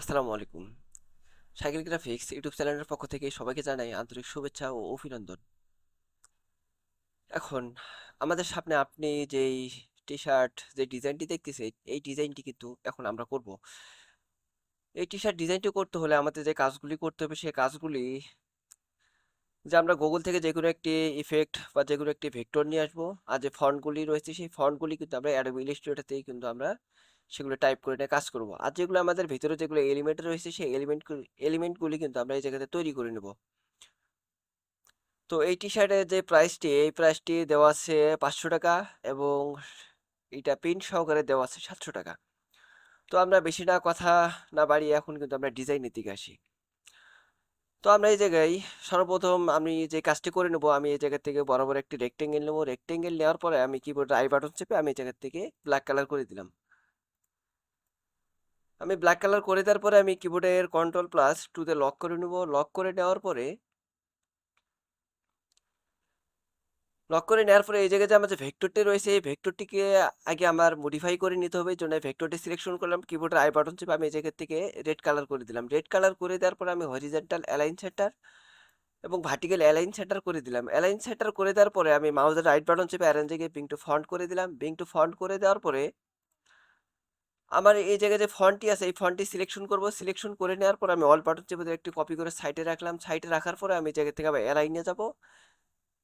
আসসালামু আলাইকুম। Cycle graphics YouTube চ্যানেলের পক্ষ থেকে সবাইকে জানাই আন্তরিক শুভেচ্ছা ও অভিনন্দন। এখন আমাদের সামনে আপনি যেই টি শার্ট যে ডিজাইনটি দেখতেছেন, এই ডিজাইনটি কিন্তু এখন আমরা করব। এই টি শার্ট ডিজাইনটি করতে হলে আমাদের যে কাজগুলি করতে হবে সেই কাজগুলি যে আমরা গুগল থেকে যে কোনো একটি ইফেক্ট বা যে কোনো একটি ভেক্টর নিয়ে আসবো। আর যে ফন্টগুলি রয়েছে সেই ফন্টগুলি কিন্তু আমরা অ্যাডোবি ইলাস্ট্রেটরতেই কিন্তু আমরা সেগুলো টাইপ করে নিয়ে কাজ করব। আর যেগুলো আমাদের ভিতরে যেগুলো এলিমেন্ট রয়েছে সেই এলিমেন্টগুলি কিন্তু আমরা এই জায়গাতে তৈরি করে নেব। তো এই টি শার্টের যে প্রাইসটি এই প্রাইসটি দেওয়া আছে 500 টাকা এবং এটা প্রিন্ট সহকারে দেওয়া আছে 700 টাকা। তো আমরা বেশি না কথা না বাড়িয়ে এখন কিন্তু আমরা ডিজাইনের দিকে আসি। তো আমরা এই জায়গায় সর্বপ্রথম আমি যে কাজটি করে নেব, আমি এই জায়গা থেকে বরাবর একটি রেক্টেঙ্গেল নেব। রেক্টেঙ্গেল নেওয়ার পরে আমি কিবোর্ডের আই বাটন চেপে আমি এই জায়গা থেকে ব্ল্যাক কালার করে দিলাম। আমি ব্ল্যাক কালার করে দেওয়ার পরে আমি কিবোর্ডের কন্ট্রোল+2 লক করে নেব। লক করে নেওয়ার পরে নেওয়ার পরে এই জায়গায় যে আমার যে ভেক্টরটি রয়েছে এই ভেক্টরটিকে আগে আমার মডিফাই করে নিতে হবে। এই জন্য ভেক্টরটি সিলেকশন করলাম, কিবোর্ডের আই বাটন চেপে আমি এই জায়গা থেকে রেড কালার করে দিলাম। রেড কালার করে দেওয়ার পরে আমি হরিজন্টাল অ্যালাইন সেন্টার এবং ভার্টিক্যাল অ্যালাইন সেন্টার করে দিলাম। অ্যালাইন সেন্টার করে দেওয়ার পরে আমি মাউসের রাইট বাটন চেপে অ্যারেঞ্জে গিয়ে বিং টু ফন্ট করে দিলাম। বিং টু ফন্ট করে দেওয়ার পরে আমার এই জায়গায় যে ফন্টটি আছে এই ফন্টটি সিলেকশন করব। সিলেকশন করে নেওয়ার পর আমি অল বাটন চেপে একটি কপি করে সাইডে রাখলাম। সাইডে রাখার পরে আমি এই জায়গা থেকে আবার অ্যালাইনে যাব।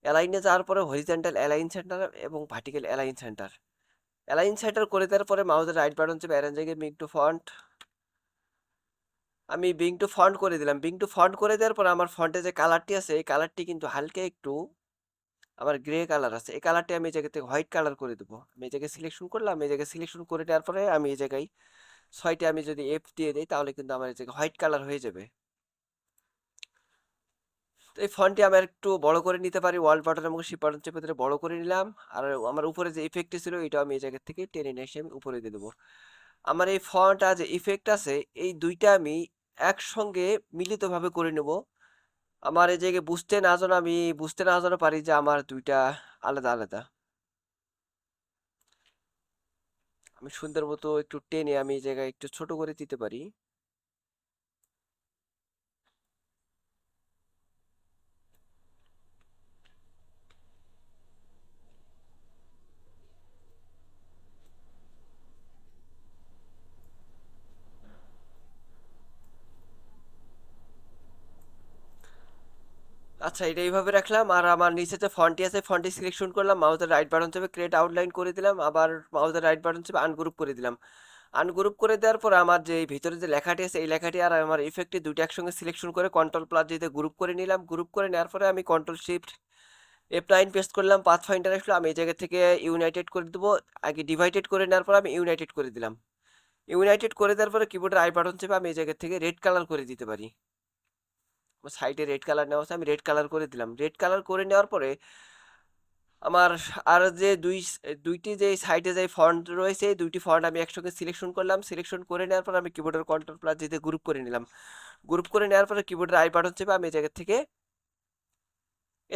অ্যালাইনে যাওয়ার পরে হরিজন্টাল অ্যালাইন সেন্টার এবং ভার্টিক্যাল অ্যালাইন সেন্টার করে দেওয়ার পরে মাউসের রাইট বাটন চেপে অ্যারেঞ্জ গিয়ে বিং টু ফন্ট আমি বিং টু ফন্ট করে দিলাম। বিং টু ফন্ট করে দেওয়ার পর আমার ফন্টে যে কালারটি আছে এই কালারটি কিন্তু হালকা একটু আমার গ্রে কালার আছে, এই কালারটি আমি এই জায়গা থেকে হোয়াইট কালার করে দেবো। আমি এই জায়গায় সিলেকশন করলাম। এই জায়গায় সিলেকশন করে দেওয়ার পরে আমি এই জায়গায় 6টি আমি যদি এফ দিয়ে দিই তাহলে কিন্তু আমার এই জায়গায় হোয়াইট কালার হয়ে যাবে। তো এই ফন্টটি আমি একটু বড় করে নিতে পারি, ওয়াল বাটন এবং শিপ বাটন চেপে ধরে বড় করে নিলাম। আর আমার উপরে যে ইফেক্টটি ছিল এটা আমি এই জায়গা থেকে টেনে নিয়ে এসে আমি উপরে দিয়ে দেবো। আমার এই ফন্ট আর যে ইফেক্ট আছে এই দুইটা আমি একসঙ্গে মিলিতভাবে করে নেব। আমার এই জায়গায় বুঝতে না যেন পারি যে আমার দুইটা আলাদা আলাদা। আমি সুন্দর মতো একটু টেনে আমি এই জায়গায় একটু ছোট করে দিতে পারি। আচ্ছা, এটা এইভাবে রাখলাম। আর আমার নিচে যে ফন্টটি আছে ফন্টটি সিলেকশন করলাম, মাউসের রাইট বাটন চেপে ক্রিয়েট আউটলাইন করে দিলাম, আবার মাউসের রাইট বাটন চেপে আনগ্রুপ করে দিলাম। আনগ্রুপ করে দেওয়ার পর আমার যে ভিতরে যে লেখাটি আছে এই লেখাটি আর আমার ইফেক্টটি দুইটা একসঙ্গে সিলেকশন করে কন্ট্রোল+G গ্রুপ করে নিলাম। গ্রুপ করে নেওয়ার পরে আমি কন্ট্রোল শিফট F9 পেস্ট করলাম, পাথ ফাইন্ডার আসলো। আমি এই জায়গা থেকে ইউনাইটেড করে দেবো। আগে ডিভাইডেড করে নেওয়ার পর আমি ইউনাইটেড করে দিলাম। ইউনাইটেড করে দেওয়ার পরে কিবোর্ডের আই বাটন চেপে আমি এই জায়গা থেকে রেড কালার করে দিতে পারি। সাইডে রেড কালার নেওয়া আছে, আমি রেড কালার করে দিলাম। রেড কালার করে নেওয়ার পরে আমার আর যে দুইটি যে সাইডে যে ফন্ট রয়েছে এই দুইটি ফন্ট আমি একসঙ্গে সিলেকশন করলাম। সিলেকশন করে নেওয়ার পর আমি কিবোর্ডের কন্ট্রোল+G গ্রুপ করে নিলাম। গ্রুপ করে নেওয়ার পরে কিবোর্ডের আই বাটন চেপে আমি এই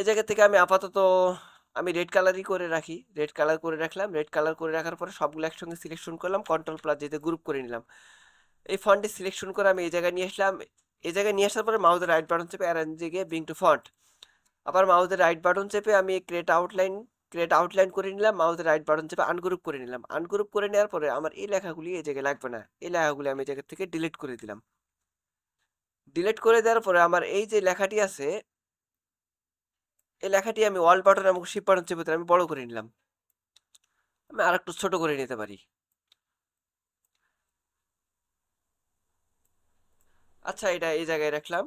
জায়গা থেকে আমি আপাতত আমি রেড কালারই করে রাখি। রেড কালার করে রাখলাম। রেড কালার করে রাখার পরে সবগুলো একসঙ্গে সিলেকশন করলাম, কন্ট্রোল+G গ্রুপ করে নিলাম। এই ফন্টটি সিলেকশন করে আমি এই জায়গায় নিয়ে আসলাম। এই জায়গায় নিয়ে আসার পরে মাউসের রাইট বাটন চেপে অ্যারেঞ্জে গিয়ে বিং টু ফন্ট, আবার মাউসের রাইট বাটন চেপে আমি ক্রিয়েট আউটলাইন করে নিলাম। মাউসের রাইট বাটন চেপে আনগ্রুপ করে নিলাম। আনগ্রুপ করে নেওয়ার পরে আমার এই লেখাগুলি এই জায়গায় লাগবে না, এই লেখাগুলি আমি এই জায়গা থেকে ডিলিট করে দিলাম। ডিলিট করে দেওয়ার পরে আমার এই যে লেখাটি আছে এই লেখাটি আমি অল বাটন এবং শিফট বাটন চেপে ধরে আমি বড় করে নিলাম। আমি আর একটু ছোট করে নিতে পারি। আচ্ছা, এটা এই জায়গায় রাখলাম।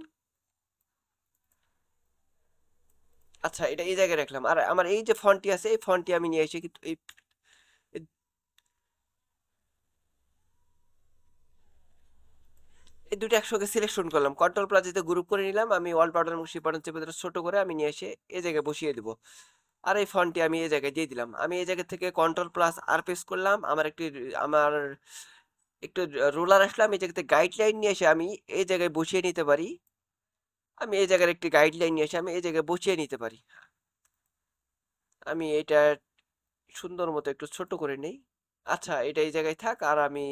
আচ্ছা, এটা এই জায়গায় রাখলাম। আর আমার এই যে ফন্টটি আছে এই ফন্টটি আমি নিয়ে এসে কিন্তু এই দুটো একসঙ্গে সিলেকশন করলাম, কন্ট্রোল+G গ্রুপ করে নিলাম। আমি অল বাটন এবং শিফট বাটন চেপে ধরে ছোট করে আমি নিয়ে এসে এই জায়গায় বসিয়ে দেবো। আর এই ফন্টটি আমি এই জায়গায় দিয়ে দিলাম। আমি এই জায়গা থেকে কন্ট্রোল+R প্রেস করলাম। আমার একটু রোলার আসলাম। এই জায়গাতে গাইডলাইন নিয়ে এসে আমি এই জায়গায় বসিয়ে নিতে পারি। আমি এই জায়গার একটি গাইডলাইন নিয়ে এসে আমি এই জায়গায় বসিয়ে নিতে পারি। আমি এটা সুন্দর মতো একটু ছোট করে নেই। আচ্ছা, এটা এই জায়গায় থাক। আর আমি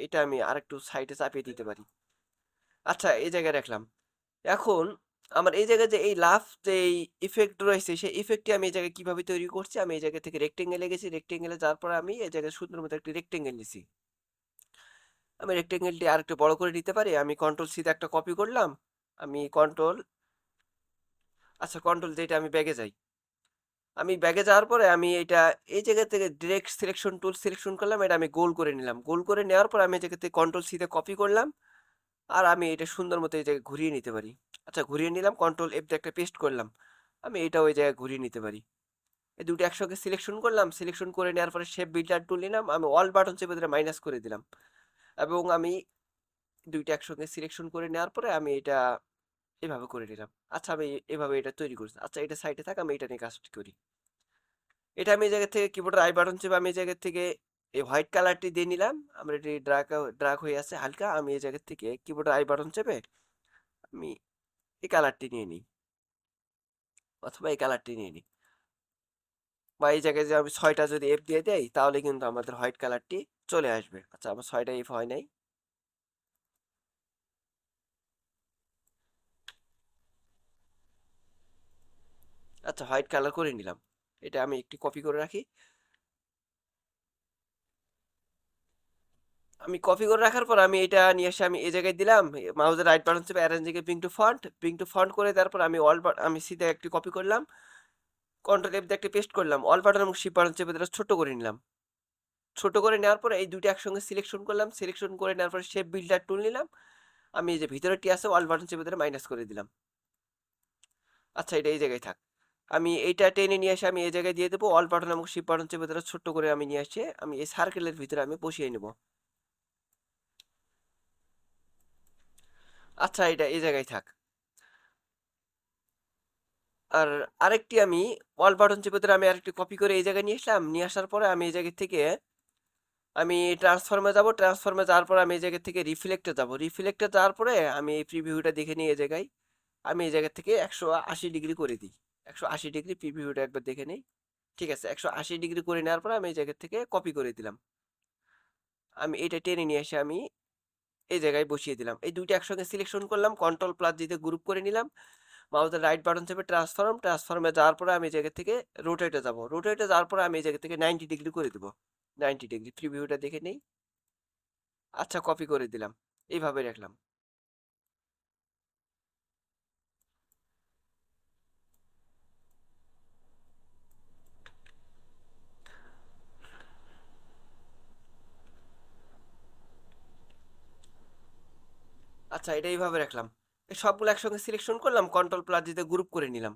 এটা আমি আরেকটু সাইডে চাপিয়ে দিতে পারি। আচ্ছা এই জায়গায় রাখলাম। এখন আমার এই জায়গায় যে এই লাফ যে এই ইফেক্ট রয়েছে সেই ইফেক্টটি আমি এই জায়গায় কিভাবে তৈরি করছি, আমি এই জায়গা থেকে রেক্টেঙ্গেলে গেছি, রেক্টেঙ্গেলে যাওয়ার পরে আমি এই জায়গায় সুন্দর মতো একটি রেক্টেঙ্গেল নিছি। আমি রেক্টেঙ্গেলটি আরেকটু বড় করে নিতে পারি, আমি কন্ট্রোল সিতে একটা কপি করলাম, আমি কন্ট্রোল, আচ্ছা কন্ট্রোল যেটা আমি ব্যাগে যাই, আমি ব্যাগে যাওয়ার পরে আমি এটা এই জায়গা থেকে ডিরেক্ট সিলেকশন টুল সিলেকশন করলাম, এটা আমি গোল করে নিলাম, গোল করে নেওয়ার পর আমি এই জায়গা থেকে কন্ট্রোল সিতে কপি করলাম, আর আমি এটা সুন্দর মতো এই জায়গায় ঘুরিয়ে নিতে পারি। আচ্ছা ঘুরিয়ে নিলাম, কন্ট্রোল এফ দিয়ে একটা পেস্ট করলাম, আমি এটা ওই জায়গায় ঘুরিয়ে নিতে পারি। এই দুটো একসঙ্গে সিলেকশন করলাম, সিলেকশন করে নেওয়ার পরে শেপ বিল্ডার টুল নিলাম, আমি অল বাটন চেপে ধরে মাইনাস করে দিলাম, এবং আমি দুইটা একসঙ্গে সিলেকশন করে নেওয়ার পরে আমি এটা এভাবে করে নিলাম। আচ্ছা আমি এভাবে এটা তৈরি করছি। আচ্ছা এটা সাইডে থাক, আমি এটা নিয়ে কাজ করি। এটা আমি এই জায়গা থেকে কিবোর্ডের আই বাটন চেপে আমি এই জায়গা থেকে এই হোয়াইট কালারটি দিয়ে নিলাম, আমার এটি ড্রাগ ড্রাগ হয়ে আছে হালকা, আমি এই জায়গা থেকে কিবোর্ডের আই বাটন চেপে আমি এই কালারটি নিয়ে নিই, অথবা এই কালারটি নিয়ে নিই, বা এই জায়গায় যে আমি 6টা যদি এফ দিয়ে দেই তাহলে কিন্তু আমাদের হোয়াইট কালারটি চলে আসবে। আচ্ছা আমার 6টা এফ হয় নাই। আচ্ছা হোয়াইট কালার করে নিলাম, এটা আমি একটু কপি করে রাখি। আমি কপি করে রাখার পর আমি এটা নিয়ে এসে আমি এই জায়গায় দিলাম, মাউসের রাইট বাটন চেপে অ্যারেঞ্জ ব্রিং টু ফন্ট করে তারপর আমি আমি সিধা একটি কপি করলাম, কন্ট্রোল এফ দিয়ে একটি পেস্ট করলাম, অল বাটন এবং শিফট বাটন চেপে তারা ছোট করে নিলাম, ছোট করে নেওয়ার পরে এই দুইটা একসঙ্গে সিলেকশন করলাম, সিলেকশন করে নেওয়ার পরে শেপ বিল্ডার টুল নিলাম, আমি এই যে ভিতরেরটি আছে অল বাটন চেপে ধরে মাইনাস করে দিলাম। আচ্ছা এটা এই জায়গায় থাক, আমি এইটা টেনে নিয়ে এসে আমি এই জায়গায় দিয়ে দেবো, অল বাটন এবং শিফট বাটন চেপে ধরে ছোট্ট করে আমি নিয়ে আসি, আমি এই সার্কেলের ভিতরে আমি বসিয়ে নেব। আচ্ছা এটা এই জায়গায় থাক। আর আরেকটি আমি অল বাটন চেপে ধরে আমি আরেকটি কপি করে এই জায়গায় নিয়ে আসলাম, নিয়ে আসার পরে আমি এই জায়গা থেকে আমি ট্রান্সফর্মে যাব, ট্রান্সফর্মে যাওয়ার পরে আমি এই জায়গা থেকে রিফ্লেক্টে যাব, রিফ্লেক্টে যাওয়ার পরে আমি এই প্রিভিউটা দেখে নিই এই জায়গায়, আমি এই জায়গা থেকে 180 ডিগ্রি করে দিই, 180 ডিগ্রি প্রিভিউটা একবার দেখে নিই। ঠিক আছে 180 ডিগ্রি করে নেওয়ার পরে আমি এই জায়গা থেকে কপি করে দিলাম, আমি এটা টেনে নিয়ে এসে আমি এই জায়গায় বসিয়ে দিলাম, এই দুইটা একসঙ্গে সিলেকশন করলাম, কন্ট্রোল প্লাস দিতে গ্রুপ করে নিলাম, মাউসের রাইট বাটন চেপে ট্রান্সফর্মে যাওয়ার পরে আমি এই জায়গা থেকে রোটেটে যাব, রোটেটে যাওয়ার পরে আমি এই জায়গা থেকে 90 ডিগ্রি করে দেবো, 90 ডিগ্রি প্রিভিউটা দেখে নেই। আচ্ছা কপি করে দিলাম, এইভাবে রাখলাম। আচ্ছা এটা এইভাবে রাখলাম, এই সবগুলো একসঙ্গে সিলেকশন করলাম, কন্ট্রোল প্লাস দিতে গ্রুপ করে নিলাম,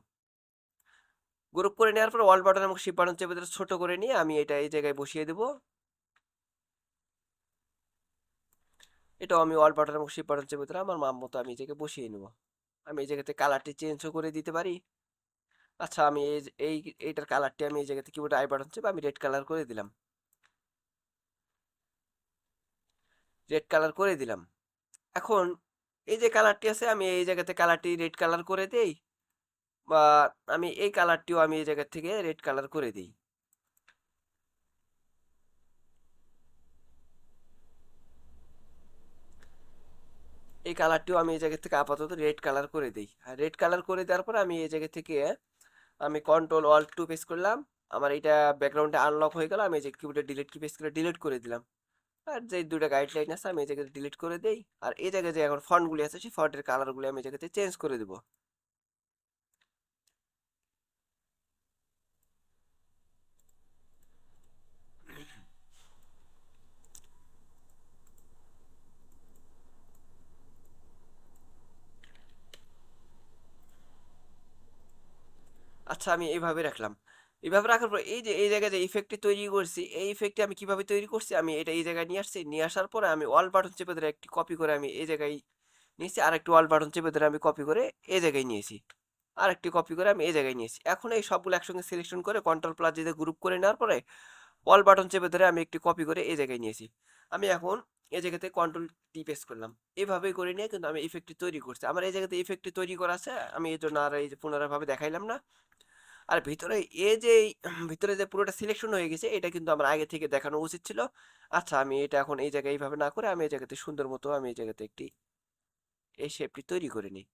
গ্রুপ করে নেওয়ার পর অল বাটন এবং শিফট বাটন চেপে ধরে ছোট করে নিয়ে আমি এটা এই জায়গায় বসিয়ে দেবো, এটাও আমি অল বাটন এবং শিফট বাটন চেপে ধরে আমার মাপ মতো আমি এই জায়গায় বসিয়ে নেব, আমি এই জায়গাতে কালারটি চেঞ্জও করে দিতে পারি। আচ্ছা আমি এইটার কালারটি আমি এই জায়গাতে কিবোর্ডে আই বাটন চেপে আমি রেড কালার করে দিলাম, রেড কালার করে দিলাম। এখন এই যে কালারটি আছে আমি এই জায়গাতে কালারটি রেড কালার করে দেই, বা আমি এই কালারটিও আমি এই জায়গা থেকে রেড কালার করে দিই, এই কালারটিও আমি এই জায়গা থেকে আপাতত রেড কালার করে দিই, আর রেড কালার করে দেওয়ার পর আমি এই জায়গা থেকে আমি কন্ট্রোল অল্ট টু প্রেস করলাম, আমার এটা ব্যাকগ্রাউন্ডে আনলক হয়ে গেল, আমি এই যে কিবোর্ডে ডিলিট কি প্রেস করে ডিলিট করে দিলাম, আর যে দুটো গাইডলাইন আছে আমি এই জায়গাতে ডিলিট করে দেই, আর এই জায়গায় যে এখন ফন্টগুলি আছে সেই ফন্টের কালারগুলি আমি এই জায়গাতে চেঞ্জ করে দেবো। আচ্ছা আমি এইভাবে রাখলাম, এইভাবে রাখার পর এই যে এই জায়গায় যে ইফেক্টটি তৈরি করছি, এই ইফেক্টটি আমি কিভাবে তৈরি করছি, আমি এটা এই জায়গায় নিয়ে আসছি, নিয়ে আসার পরে আমি অল বাটন চেপে ধরে একটি কপি করে আমি এই জায়গায় নিয়েছি, আর একটি অল বাটন চেপে ধরে আমি কপি করে এই জায়গায় নিয়েছি, আর একটি কপি করে আমি এই জায়গায় নিয়েছি। এখন এই সবগুলো একসঙ্গে সিলেকশন করে কন্ট্রোল প্লাস দিয়ে গ্রুপ করে নেওয়ার পরে অল বাটন চেপে ধরে আমি একটি কপি করে এই জায়গায় নিয়েছি, আমি এখন এই জায়গাতে কন্ট্রোল টি প্রেস করলাম, এইভাবেই করে নিয়ে কিন্তু আমি ইফেক্টটি তৈরি করছি, আমার এই জায়গাতে ইফেক্টটি তৈরি করা আছে, আমি এই জন্য আর এই যে পুনরায়ভাবে দেখাইলাম না। আর ভিতরে এই যে ভিতরে যে পুরোটা সিলেকশন হয়ে গেছে এটা কিন্তু আমার আগে থেকে দেখানো উচিত ছিল। আচ্ছা আমি এটা এখন এই জায়গায় এইভাবে না করে আমি এই জায়গাতে সুন্দর মতো আমি এই জায়গাতে একটি এই শেপটি তৈরি করে নিই।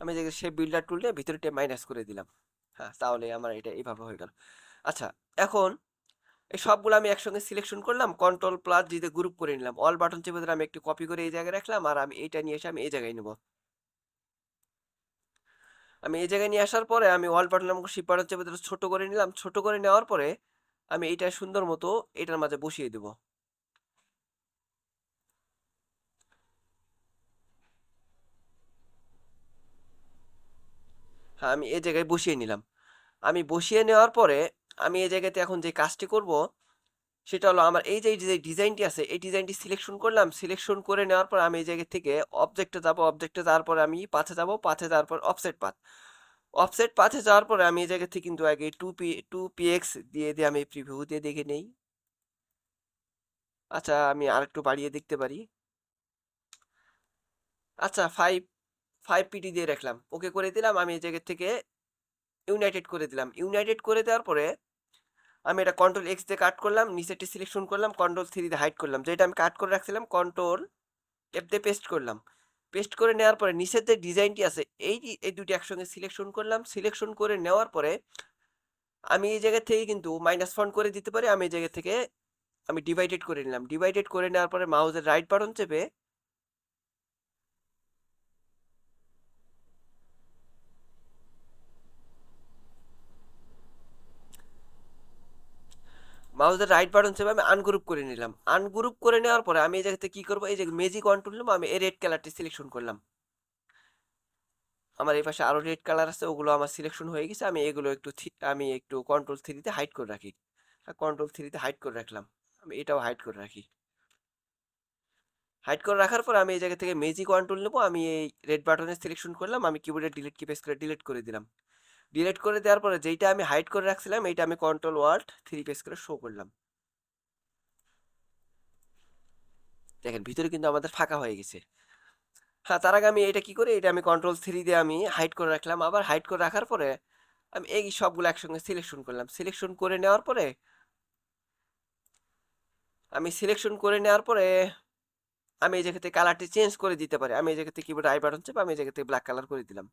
আমি যে শেপ বিল্ডার টুল নিয়ে ভিতরটা মাইনাস করে দিলাম। হ্যাঁ, তাহলে আমার এটা এইভাবে হয়ে গেল। আচ্ছা, এখন এই সবগুলো আমি একসঙ্গে সিলেকশন করলাম, কন্ট্রোল প্লাস দিয়ে গ্রুপ করে নিলাম, অল বাটন চেপে ধরে আমি একটু কপি করে এই জায়গায় রাখলাম, আর আমি এইটা নিয়ে এসে আমি এই জায়গায় নেব। আমি এই জায়গায় নিয়ে আসার পরে আমি অল বাটন এবং শিপ বাটন চেপে ধরে ছোট করে নিলাম, ছোট করে নেওয়ার পরে আমি এইটা সুন্দর মতো এটার মাঝে বসিয়ে দেবো। হ্যাঁ, আমি এই জায়গায় বসিয়ে নিলাম। আমি বসিয়ে নেওয়ার পরে আমি এই জায়গাতে এখন যে কাজটি করব সেটা হলো, আমার এই যে ডিজাইনটি আছে এই ডিজাইনটি সিলেকশন করলাম, সিলেকশন করে নেওয়ার পর আমি এই জায়গা থেকে অবজেক্টে যাব, অবজেক্টে যাওয়ার পরে আমি পাথে যাব, পাথে যাওয়ার পর অফসেট পাথ, অফসেট পাথে যাওয়ার পরে আমি এই জায়গা থেকে কিন্তু আগে টু পিএক্স দিয়ে দিয়ে আমি প্রিভিউ দিয়ে দেখে নেই। আচ্ছা, আমি আরেকটু বাড়িয়ে দেখতে পারি। আচ্ছা, ফাইভ ফাইভ পিটি দিয়ে রাখলাম, ওকে করে দিলাম। আমি এই জায়গা থেকে ইউনাইটেড করে দিলাম, ইউনাইটেড করে দেওয়ার পরে আমি এটা কন্ট্রোল এক্স দিয়ে কাট করলাম, নিচেরটি সিলেকশন করলাম, কন্ট্রোল থ্রি দিয়ে হাইড করলাম, যেটা আমি কাট করে রাখছিলাম কন্ট্রোল এফ দিয়ে পেস্ট করলাম। পেস্ট করে নেওয়ার পরে নিচের যে ডিজাইনটি আছে এই দুটি একসঙ্গে সিলেকশন করলাম, সিলেকশন করে নেওয়ার পরে আমি এই জায়গা থেকে কিন্তু মাইনাস ফন্ট করে দিতে পারি। আমি এই জায়গা থেকে আমি ডিভাইডেড করে নিলাম, ডিভাইডেড করে নেওয়ার পরে মাউসের রাইট বাটন চেপে মাউসের রাইট বাটন চেপে আমি আনগ্রুপ করে নিলাম। আনগ্রুপ করে নেওয়ার পরে আমি এই জায়গাতে কি করবো, এই যে ম্যাজিক কন্ট্রোল নেবো, আমি এই রেড কালারটি সিলেকশন করলাম। আমার এই পাশে আরো রেড কালার আছে, ওগুলো আমার সিলেকশন হয়ে গেছে। আমি এগুলো একটু আমি একটু কন্ট্রোল থ্রিতে হাইড করে রাখি। কন্ট্রোল থ্রিতে হাইড করে রাখলাম, আমি এটাও হাইড করে রাখি। হাইড করে রাখার পর আমি এই জায়গা থেকে ম্যাজিক কন্ট্রোল নেবো, আমি এই রেড বাটনে সিলেকশন করলাম, আমি কিবোর্ডে ডিলিট কি প্রেস করে ডিলিট করে দিলাম। ডিলিট করে দেওয়ার পরে যেইটা আমি হাইড করে রাখছিলাম এইটা আমি কন্ট্রোল ওয়াল্ট থ্রি প্রেস করে শো করলাম। দেখেন ভিতরে কিন্তু আমাদের ফাঁকা হয়ে গেছে। হ্যাঁ, তার আগে আমি এটা কি করি, এটা আমি কন্ট্রোল থ্রি দিয়ে আমি হাইড করে রাখলাম। আবার হাইড করে রাখার পরে আমি এই সবগুলো একসঙ্গে সিলেকশন করলাম, সিলেকশন করে নেওয়ার পরে আমি সিলেকশন করে নেওয়ার পরে আমি এই জায়গাতে কালারটি চেঞ্জ করে দিতে পারি। আমি এই জায়গাতে কিবোর্ড আই বাটন চেপে আমি এই জায়গাতে ব্ল্যাক কালার করে দিলাম।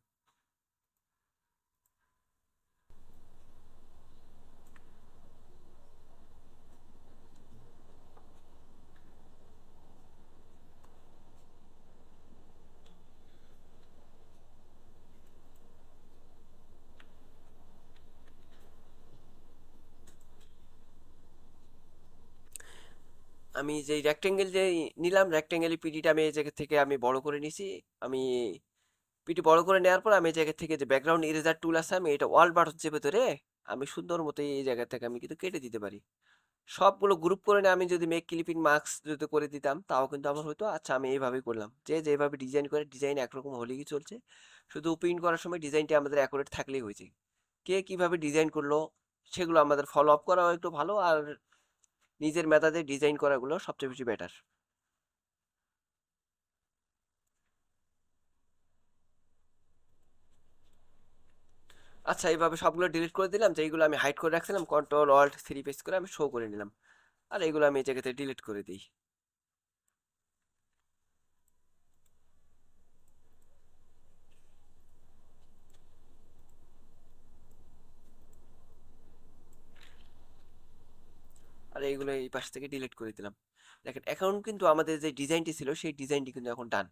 আমি যে রেক্টেঙ্গেল যে নিলাম, রেক্টেঙ্গেল পিডিটা আমি এই জায়গা থেকে আমি বড় করে নিছি। আমি পিটি বড় করে নেওয়ার পর আমি এই জায়গা থেকে যে ব্যাকগ্রাউন্ড ইরেজার টুল আছে আমি এটা অল বাটন চেপে ধরে আমি সুন্দর মতো এই জায়গা থেকে আমি কিন্তু কেটে দিতে পারি। সবগুলো গ্রুপ করে নিয়ে আমি যদি মেক ক্লিপিং মার্কস যদি করে দিতাম তাও কিন্তু আমার হয়তো। আচ্ছা, আমি এইভাবেই করলাম, যে যেভাবে ডিজাইন করে ডিজাইন একরকম হলেই কি চলছে, শুধু প্রিন্ট করার সময় ডিজাইনটি আমাদের অ্যাকুরেট থাকলেই হয়েছে। কে কিভাবে ডিজাইন করলো সেগুলো আমাদের ফলো আপ করাও একটু ভালো, আর নিজের মেধাতে ডিজাইন করাগুলো সবচেয়ে বেশি বেটার। আচ্ছা, এইভাবে সবগুলো ডিলিট করে দিলাম, যেইগুলো আমি হাইড করে রাখছিলাম কন্ট্রোল অল্ট থ্রি পেস করে আমি শো করে নিলাম। আর এইগুলো আমি এই জায়গাতে ডিলিট করে দিই। আর এইগুলো এই পাশ থেকে ডিলিট করে দিলাম। দেখেন এখন কিন্তু আমাদের যে ডিজাইনটি ছিল সেই ডিজাইনটি কিন্তু এখন ডান।